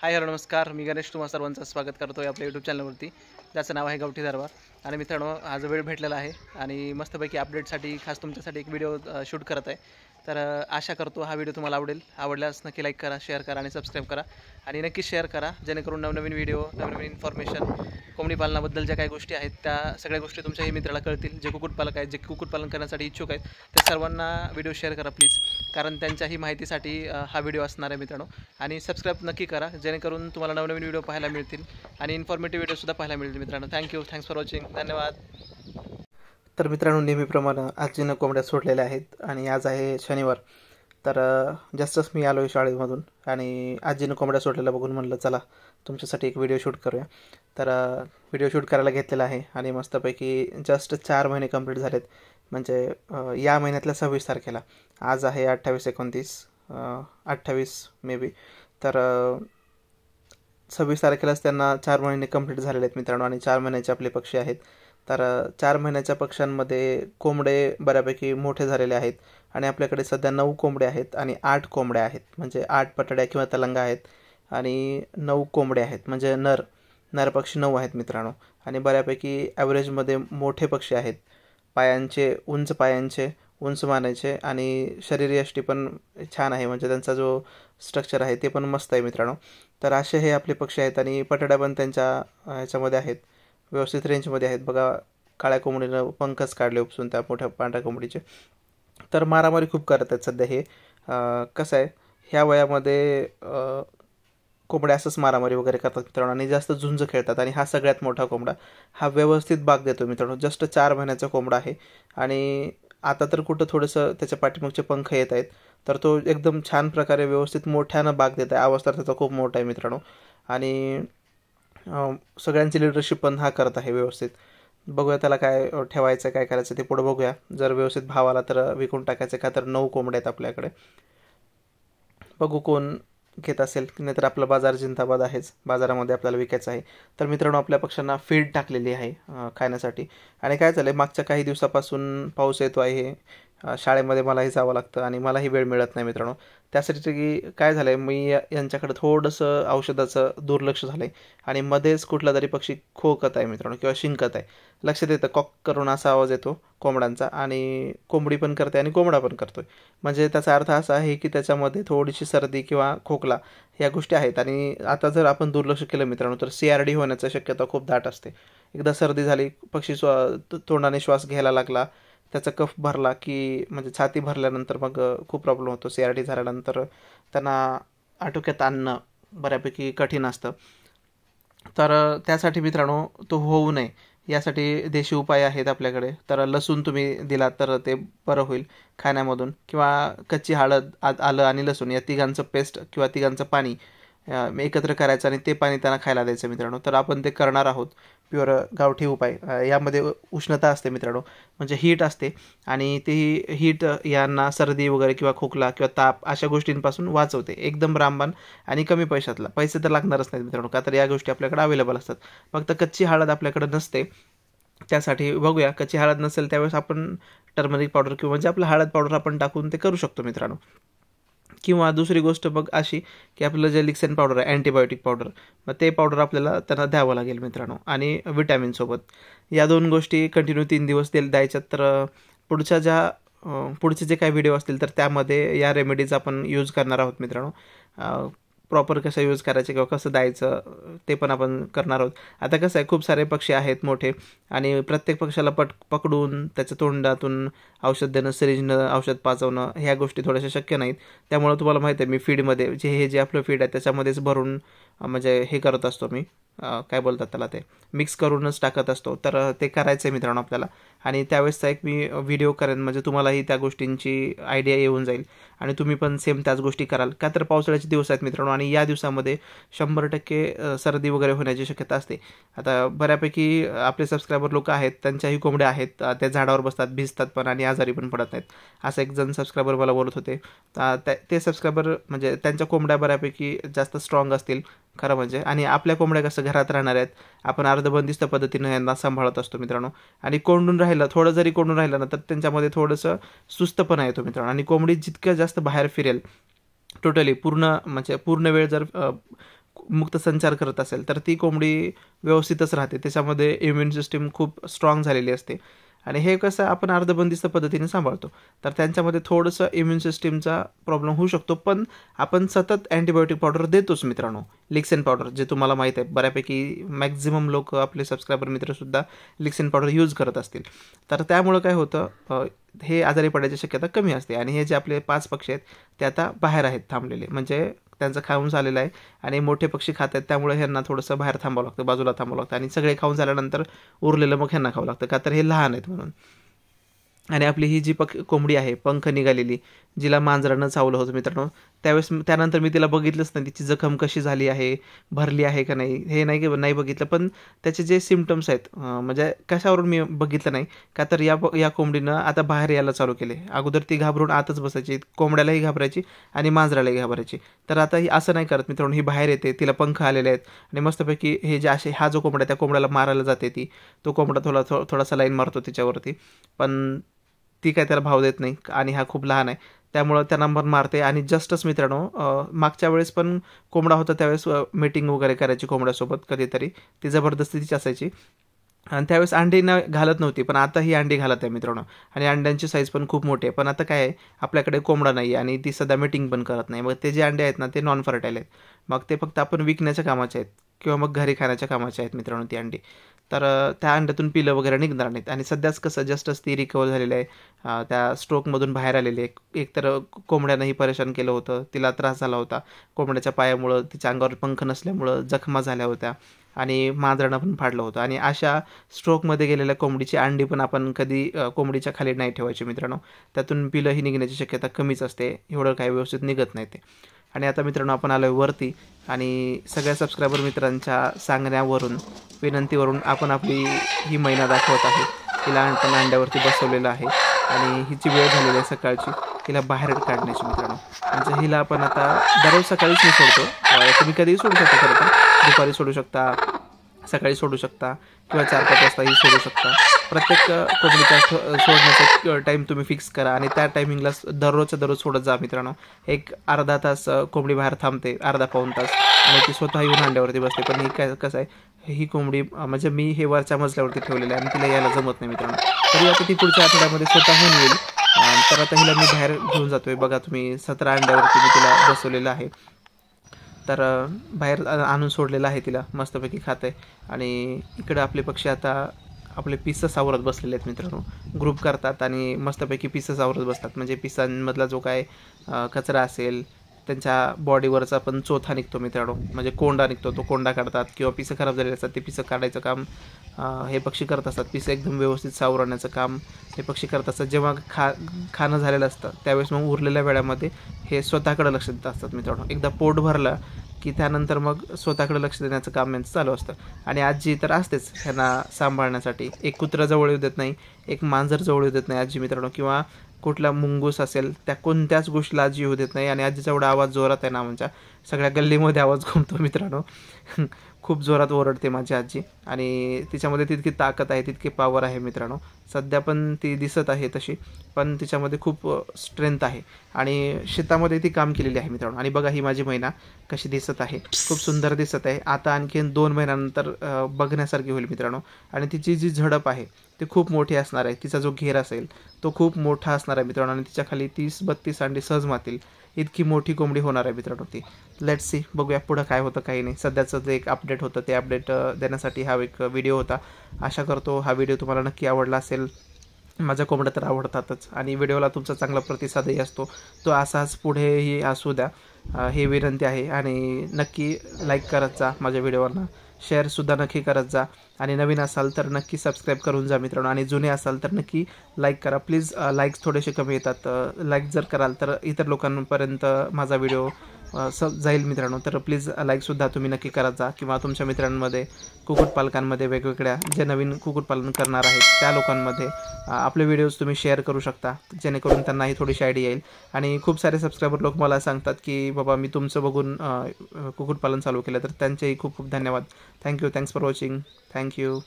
Hi hello नमस्कार. मी गणेश तुम्हा सर्वांचं स्वागत करतो आपल्या यूट्यूब चॅनलवरती, ज्याचं नाव आहे गावठी दरबार. आणि मित्रांनो, आज वेळ भेटलेला आहे आणि मस्तपैकी अपडेटसाठी खास तुमच्यासाठी एक व्हिडिओ शूट करत आहे. तर आशा करतो हा व्हिडिओ तुम्हाला आवडल्यास नक्की लाईक करा, शेअर करा आणि सबस्क्राईब करा. आणि नक्की शेअर करा, जेणेकरून नवनवीन व्हिडिओ, नवनवीन इन्फॉर्मेशन, कोंबडी पालनाबद्दल ज्या काही गोष्टी आहेत त्या सगळ्या गोष्टी तुमच्याही मित्राला कळतील. जे कुक्कुटपालक आहेत, जे कुक्कुटपालन करण्यासाठी इच्छुक आहेत, ते सर्वांना व्हिडिओ शेअर करा प्लीज, कारण त्यांच्याही माहितीसाठी हा व्हिडिओ असणार आहे मित्रांनो. आणि सबस्क्राईब नक्की करा, जेणेकरून तुम्हाला नवनवीन व्हिडिओ पाहायला मिळतील आणि इन्फॉर्मेटिव्ह व्हिडिओसुद्धा पाहायला मिळतील मित्रांनो. Thanks for watching. धन्यवाद. तर मित्रांनो, नेहमीप्रमाणे आजीनं कोंबड्या सोडलेल्या आहेत आणि आज आहे शनिवार. तर जास्तच मी आलो आहे शाळेमधून आणि आजीनं कोंबड्या सोडलेल्या बघून म्हणलं चला तुमच्यासाठी एक व्हिडिओ शूट करूया. तर व्हिडिओ शूट करायला घेतलेला आहे आणि मस्तपैकी जस्ट 4 महिने कंप्लीट झालेत. म्हणजे या महिन्यातल्या 26 तारखेला, आज आहे 28, 29, 28 मे बी. तर 26 तारखेलाच त्यांना 4 महिने कंप्लीट झालेले आहेत मित्रांनो. आणि 4 महिन्याचे आपले पक्षी आहेत. तर 4 महिन्याच्या पक्ष्यांमध्ये कोंबडे बऱ्यापैकी मोठे झालेले आहेत आणि आपल्याकडे सध्या 9 कोंबड्या आहेत आणि 8 कोंबड्या आहेत. म्हणजे 8 पटड्या किंवा तलंगा आहेत आणि 9 कोंबड्या आहेत. म्हणजे नर पक्षी 9 आहेत मित्रांनो. आणि बऱ्यापैकी ॲव्हरेजमध्ये मोठे पक्षी आहेत. उंच पायांचे, उंच मानेचे आणि शरीरयष्टी पण छान आहे. म्हणजे त्यांचा जो स्ट्रक्चर आहे ते पण मस्त आहे मित्रांनो. तर असे हे आपले पक्षी आहेत आणि पटड्या पण त्यांच्या ह्याच्यामध्ये आहेत, व्यवस्थित रेंजमध्ये आहेत. बघा, काळ्या कोंबडीनं पंखच काढले उपसून त्या मोठ्या पांढऱ्या कोंबडीचे. तर मारामारी खूप करत आहेत सध्या हे. कसं आहे, ह्या वयामध्ये कोंबड्या असंच मारामारी वगैरे करतात मित्रांनो आणि जास्त झुंज खेळतात. आणि हा सगळ्यात मोठा कोंबडा, हा व्यवस्थित बाग देतो मित्रांनो. जस्ट 4 महिन्याचा कोंबडा आहे आणि आता तर कुठं थोडंसं त्याच्या पाठीमागचे पंख येत आहेत. तर तो एकदम छान प्रकारे व्यवस्थित मोठ्यानं बाग देत आहे. आवाज तर त्याचा खूप मोठा आहे मित्रांनो. आणि सगळ्यांची लिडरशिप पण हा करत आहे व्यवस्थित. बघूया त्याला काय ठेवायचं, काय करायचं ते पुढं बघूया. जर व्यवस्थित भाव आला तर विकून टाकायचं. का तर 9 कोंबड्या आहेत आपल्याकडे. बघू कोण घेत असेल, नाहीतर आपला बाजार जिंदाबाद आहेच. बाजारामध्ये आपल्याला विकायचं आहे. तर मित्रांनो, आपल्या पक्ष्यांना फीड टाकलेली आहे खाण्यासाठी. आणि काय झालं आहे, मागच्या काही दिवसापासून पाऊस येतो आहे. शाळेमध्ये मलाही जावं लागतं आणि मलाही वेळ मिळत नाही मित्रांनो. त्यासाठी काय झालं आहे, मी यांच्याकडे थोडंसं औषधाचं दुर्लक्ष झालं आहे आणि मध्येच कुठला तरी पक्षी खोकत आहे मित्रांनो किंवा शिंकत आहे. लक्षात येतं, कॉक करून असा आवाज येतो कोंबड्यांचा आणि कोंबडी पण करते आणि कोंबडा पण करतोय. म्हणजे त्याचा अर्थ असा आहे की त्याच्यामध्ये थोडीशी सर्दी किंवा खोकला ह्या गोष्टी आहेत. आणि आता जर आपण दुर्लक्ष केलं मित्रांनो तर CRD होण्याची शक्यता खूप दाट असते. एकदा सर्दी झाली, पक्षी तोंडाने श्वास घ्यायला लागला, त्याचा कफ भरला की म्हणजे छाती भरल्यानंतर मग खूप प्रॉब्लेम होतो. CRD झाल्यानंतर त्यांना आटोक्यात आणणं बऱ्यापैकी कठीण असतं. तर त्यासाठी मित्रांनो तो होऊ नये यासाठी देशी उपाय आहेत आपल्याकडे. तर लसूण तुम्ही दिला तर ते बरं होईल खाण्यामधून, किंवा कच्ची हळद, आलं आणि लसूण या तिघांचं पेस्ट किंवा तिघांचं पाणी एकत्र करायचं आणि ते पाणी त्यांना खायला द्यायचं मित्रांनो. तर आपण ते करणार आहोत. प्युअर गावठी उपाय. यामध्ये उष्णता असते मित्रांनो, म्हणजे हीट असते आणि ती हीट यांना सर्दी वगैरे किंवा खोकला किंवा ताप अशा गोष्टींपासून वाचवते. एकदम रामबाण आणि कमी पैशातला. पैसे तर लागणारच नाहीत मित्रांनो, का तर या गोष्टी आपल्याकडे अवेलेबल असतात. फक्त कच्ची हळद आपल्याकडे नसते. त्यासाठी बघूया, कच्ची हळद नसेल त्यावेळेस आपण टर्मरिक पावडर किंवा म्हणजे आपलं हळद पावडर आपण टाकून ते करू शकतो मित्रांनो. किंवा दुसरी गोष्ट बघ अशी की आपलं जे लिक्सेन पावडर आहे, अँटीबायोटिक पावडर, मग ते पावडर आपल्याला त्यांना द्यावं लागेल मित्रांनो. आणि विटॅमिनसोबत या 2 गोष्टी कंटिन्यू 3 दिवस द्यायच्यात. तर पुढचे जे काही व्हिडिओ असतील तर त्यामध्ये या रेमेडीज आपण यूज करणार आहोत मित्रांनो. प्रॉपर कसं यूज करायचं किंवा कसं द्यायचं ते पण आपण करणार आहोत. आता कसं आहे, खूप सारे पक्षी आहेत मोठे आणि प्रत्येक पक्षाला पकडून त्याच्या तोंडातून औषध देणं, सिरिंजनं औषध पाजवणं ह्या गोष्टी थोड्याशा शक्य नाहीत. त्यामुळे तुम्हाला माहिती आहे, मी फीडमध्ये हे जे आपलं फीड आहे त्याच्यामध्येच भरून म्हणजे हे करत असतो मी, काय बोलतात त्याला, ते मिक्स करूनच टाकत असतो. तर ते करायचं आहे मित्रांनो आपल्याला. आणि त्यावेळेसचा एक मी व्हिडिओ करेन, म्हणजे तुम्हालाही त्या गोष्टींची आयडिया येऊन जाईल आणि तुम्ही पण सेम त्याच गोष्टी कराल. का तर पावसाळ्याचे दिवस आहेत मित्रांनो आणि या दिवसामध्ये 100% सर्दी वगैरे होण्याची शक्यता असते. आता बऱ्यापैकी आपले सबस्क्रायबर लोक आहेत, त्यांच्याही कोंबड्या आहेत, त्या झाडावर बसतात, भिजतात पण आणि आजारी पण पडत नाहीत. असं एक जण सबस्क्रायबर मला बोलत होते. ते सबस्क्रायबर म्हणजे त्यांच्या कोंबड्या बऱ्यापैकी जास्त स्ट्रॉंग असतील खरं म्हणजे. आणि आपल्या कोंबड्या कसं घरात राहणार आहेत, आपण अर्धबंदिस्त पद्धतीनं यांना सांभाळत असतो मित्रांनो. आणि थोडं जरी कोंडून राहिलं ना तर त्यांच्यामध्ये थोडंसं सुस्तपणा येतो मित्रांनो. आणि कोंबडी जितक्या जास्त बाहेर फिरेल टोटली पूर्ण वेळ जर मुक्त संचार करत असेल तर ती कोंबडी व्यवस्थितच राहते, त्याच्यामध्ये इम्युन सिस्टीम खूप स्ट्रॉंग झालेली असते. आणि हे कसं आपण अर्धबंदिस्त पद्धतीने सांभाळतो तर त्यांच्यामध्ये थोडंसं इम्युन सिस्टीमचा प्रॉब्लेम होऊ शकतो, पण आपण सतत अँटीबायोटिक पावडर देतोच मित्रांनो. लिक्सेन पावडर जे तुम्हाला माहीत आहे, बऱ्यापैकी मॅक्झिमम लोक आपले सबस्क्रायबर मित्रसुद्धा लिक्सेन पावडर यूज करत असतील. तर त्यामुळं काय होतं, हे आजारी पडायची शक्यता कमी असते. आणि हे जे आपले 5 पक्षी आहेत ते आता बाहेर आहेत थांबलेले, म्हणजे त्यांचं खाऊन झालेलं आहे आणि मोठे पक्षी खात आहेत, त्यामुळे ह्यांना थोडंसं बाहेर थांबावं लागतं, बाजूला थांबावं लागतं. आणि सगळे खाऊन झाल्यानंतर उरलेलं मग ह्यांना खावं लागतं, का तर हे लहान आहेत म्हणून. आणि आपली ही जी कोंबडी आहे पंख निघालेली, जिला मांजरानं चावलं होतं मित्रांनो, त्यानंतर मी तिला बघितलंच नाही, तिची जखम कशी झाली आहे, भरली आहे का नाही हे नाही बघितलं. पण त्याचे जे सिम्पटम्स आहेत, म्हणजे कशावरून मी बघितलं नाही, का तर या कोंबडीनं आता बाहेर यायला चालू केले. अगोदर ती घाबरून आतच बसायची, कोंबड्यालाही घाबरायची आणि मांजरालाही घाबरायची. तर आता ही असं नाही करत मित्रांनो, ही बाहेर येते, तिला पंख आलेले आहेत आणि मस्तपैकी हे जे हा जो कोंबडा त्या कोंबड्याला मारायला जाते, तो कोंबडा थोडासा लाईन मारतो तिच्यावरती, पण ती काय त्याला भाव देत नाही आणि हा खूप लहान आहे, त्यामुळं त्यांना पण मारते. आणि जस्टच मित्रांनो, मागच्या वेळेस पण कोंबडा होता त्यावेळेस मीटिंग वगैरे करायची कोंबड्यासोबत कधीतरी, ती जबरदस्तीची असायची आणि त्यावेळेस अंडी घालत नव्हती, पण आता ही अंडी घालत आहे मित्रांनो. आणि अंड्यांची साईज पण खूप मोठी आहे. पण आता काय आहे, आपल्याकडे कोंबडा नाही आणि ती सध्या मीटिंग पण करत नाही. मग ते जे अंडे आहेत ना ते नॉन फर्टाईल आहेत, मग ते फक्त आपण विकण्याच्या कामाचे आहेत किंवा मग घरी खाण्याच्या कामाचे आहेत मित्रांनो ती अंडी. तर त्या अंड्यातून पिलं वगैरे निघणार नाहीत. आणि सध्याच कसं जस्टच ती रिकवर झालेली आहे, त्या स्ट्रोकमधून बाहेर आलेली आहे. एकतर कोंबड्यानंही परेशान केलं होतं, तिला त्रास झाला होता कोंबड्याच्या पायामुळं, तिच्या अंगावर पंख नसल्यामुळं जखमा झाल्या होत्या आणि मांजरानं पण फाडलं होतं. आणि अशा स्ट्रोकमध्ये गेलेल्या कोंबडीची अंडी पण आपण कधी कोंबडीच्या खाली नाही ठेवायची मित्रांनो, त्यातून पिलंही निघण्याची शक्यता कमीच असते, एवढं काही व्यवस्थित निघत नाही ते. आणि आता मित्रांनो आपण आलो आहे वरती आणि सगळ्या सबस्क्रायबर मित्रांच्या सांगण्यावरून, विनंतीवरून आपण आपली ही मैना दाखवत आहे. तिला पण अंड्यावरती बसवलेलं आहे आणि हिची वेळ झालेली आहे सकाळची, हिला बाहेर काढण्याची मित्रांनो. म्हणजे हिला आपण आता दररोज सकाळीच मी सोडतो, तुम्ही कधीही सोडू शकता, खरं तर दुपारी सोडू शकता, सकाळी सोडू शकता किंवा 4-5 वाजताही सोडू शकता. प्रत्येक कोंबडीचा सोडण्याचा टाईम तुम्ही फिक्स करा आणि त्या टायमिंगला दररोजच्या दररोज सोडत जा मित्रांनो. एक अर्धा तास कोंबडी बाहेर थांबते, अर्धा-पाऊण तास, आणि ती स्वतः येऊन अंड्यावरती बसते. पण ही कसं आहे, ही कोंबडी म्हणजे मी हे वरच्या मजल्यावरती ठेवलेलं आहे आणि तिला यायला जमत नाही मित्रांनो. तरी आता ती पुढच्या आठवड्यामध्ये स्वतःहून येईल. तर आता हिला मी बाहेर घेऊन जातोय. बघा तुम्ही 17 अंड्यावरती मी तिला बसवलेलं आहे. तर बाहेर आणून सोडलेलं आहे तिला, मस्तपैकी खाते. आणि इकडं आपले पक्षी आता आपले पिसं आवरत बसलेले आहेत मित्रांनो, ग्रुप करतात आणि मस्तपैकी पिसं आवरत बसतात. म्हणजे पिसांमधला जो काय कचरा असेल, त्यांच्या बॉडीवरचा पण चोथा निघतो मित्रांनो, म्हणजे कोंडा निघतो, तो कोंडा काढतात. किंवा पिसं खराब झालेले असतात ते पिसं काढायचं काम हे पक्षी करत असतात. पिसं एकदम व्यवस्थित सावरण्याचं काम हे पक्षी करत असतात. जेव्हा खाणं झालेलं असतं त्यावेळेस मग उरलेल्या वेळामध्ये हे स्वतःकडे लक्ष देत असतात मित्रांनो. एकदा पोट भरलं की त्यानंतर मग स्वतःकडे लक्ष देण्याचं काम यांचं चालू असतं. आणि आजी तर असतेच ह्यांना सांभाळण्यासाठी. एक कुत्रा जवळ येऊ देत नाही, एक मांजर जवळ येऊ देत नाही आजी मित्रांनो, किंवा कुठला मुंगूस असेल त्या कोणत्याच गोष्टीला आजी येऊ देत नाही. आणि आजीचा एवढा आवाज जोरात आहे ना, म्हणजे सगळ्या गल्लीमध्ये आवाज घुमतो मित्रांनो. खूप जोरात ओरडते माझी आजी आणि तिच्यामध्ये तितकी ताकद आहे, तितकी पॉवर आहे मित्रांनो. सध्या पण ती दिसत आहे तशी, पण तिच्यामध्ये खूप स्ट्रेंथ आहे आणि शेतामध्ये ती काम केलेली आहे मित्रांनो. आणि बघा ही माझी मैना कशी दिसत आहे, खूप सुंदर दिसत आहे. आता आणखीन 2 महिन्यानंतर बघण्यासारखी होईल मित्रांनो. आणि तिची जी झडप आहे ती खूप मोठी असणार आहे. तिचा जो घेर असेल तो खूप मोठा असणार आहे मित्रांनो. आणि तिच्या खाली 30-32 अंडी सहज मारतील, इतकी मोठी कोंबडी होणार आहे मित्रांनो ती. लेट्स सी, बघूया पुढं काय होतं काही नाही. सध्याचं जे एक अपडेट होतं ते अपडेट देण्यासाठी हा एक व्हिडिओ होता. आशा करतो हा व्हिडिओ तुम्हाला नक्की आवडला असेल. माझ्या कोंबड्या तर आवडतातच आणि व्हिडिओला तुमचा चांगला प्रतिसादही असतो, तो असाच पुढेही असू द्या, ही विनंती आहे. आणि नक्की लाईक करत जा माझ्या व्हिडिओवरनं, शेअरसुद्धा नक्की करत जा. आणि नवीन असाल तर नक्की सबस्क्राईब करून जा मित्रांनो. आणि जुने असाल तर नक्की लाईक करा प्लीज. लाईक्स थोडेसे कमी येतात, लाईक जर कराल तर इतर लोकांपर्यंत माझा व्हिडिओ जाईल मित्रांनो. तर प्लीज लाईकसुद्धा तुम्ही नक्की करत जा. किंवा तुमच्या मित्रांमध्ये कुक्कुटपालकांमध्ये वेगवेगळ्या जे नवीन कुक्कुटपालन करणार आहेत त्या लोकांमध्ये आपले व्हिडिओज तुम्ही शेअर करू शकता, जेणेकरून त्यांनाही थोडीशी आयडिया येईल. आणि खूप सारे सबस्क्रायबर लोक मला सांगतात की बाबा मी तुमचं बघून कुक्कुटपालन चालू केलं, तर त्यांचेही खूप खूप धन्यवाद. Thank you, thanks for watching, thank you.